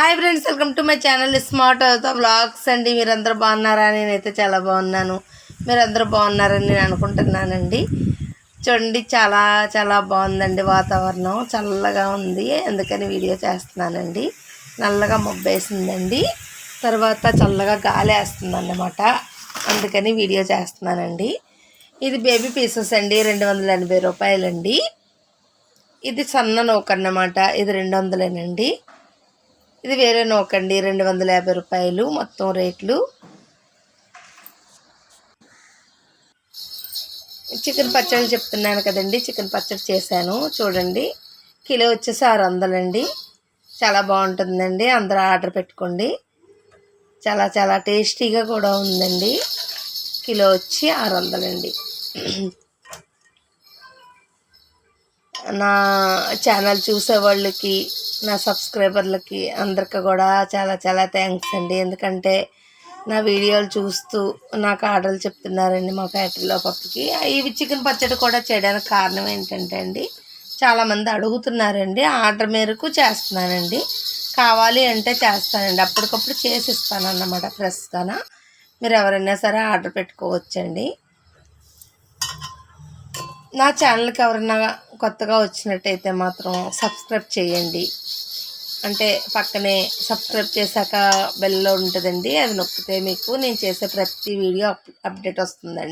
Hi friends, welcome to my channel smart vlogs అండి. మీరందరూ బాగున్నారా? నేనైతే చాలా బాగున్నాను. మీరందరూ బాగున్నారని నేను అనుకుంటున్నానండి. చూడండి, చాలా చాలా బాగుందండి. వాతావరణం చల్లగా ఉంది, అందుకని వీడియో చేస్తున్నానండి. నల్లగా మబ్బేసిందండి, తర్వాత చల్లగా గాలి వేస్తుంది అన్నమాట, అందుకని వీడియో చేస్తున్నానండి. ఇది బేబీ పీసెస్ అండి, 280 రూపాయలండి. ఇది సన్న నూక అన్నమాట, ఇది 200 ఇది వేరే నూకండి, 250 రూపాయలు మొత్తం రేట్లు. చికెన్ పచ్చడి చెప్తున్నాను కదండి, చికెన్ పచ్చడి చేశాను చూడండి. కిలో వచ్చేసి 600 అండి. చాలా బాగుంటుందండి, అందరూ ఆర్డర్ పెట్టుకోండి. చాలా చాలా టేస్టీగా కూడా ఉందండి. కిలో వచ్చి 600 అండి. నా ఛానల్ చూసే వాళ్ళకి, నా సబ్స్క్రైబర్లకి అందరికీ కూడా చాలా చాలా థ్యాంక్స్ అండి. ఎందుకంటే నా వీడియోలు చూస్తూ నాకు ఆర్డర్లు చెప్తున్నారండి మా ఫ్యాక్టరీలో పప్పుకి. ఇవి చికెన్ పచ్చడి కూడా చేయడానికి కారణం ఏంటంటే అండి, చాలామంది అడుగుతున్నారండి, ఆర్డర్ మేరకు చేస్తున్నానండి. కావాలి అంటే చేస్తానండి, అప్పటికప్పుడు చేసి ఇస్తానన్నమాట ఫ్రెష్గా. మీరు ఎవరైనా సరే ఆర్డర్ పెట్టుకోవచ్చండి. నా ఛానల్కి ఎవరైనా కొత్తగా వచ్చినట్టయితే మాత్రం సబ్స్క్రైబ్ చేయండి. అంటే పక్కనే సబ్స్క్రైబ్ చేశాక బెల్లో ఉంటుందండి, అది నొక్కితే మీకు నేను చేసే ప్రతి వీడియో అప్డేట్ వస్తుందండి.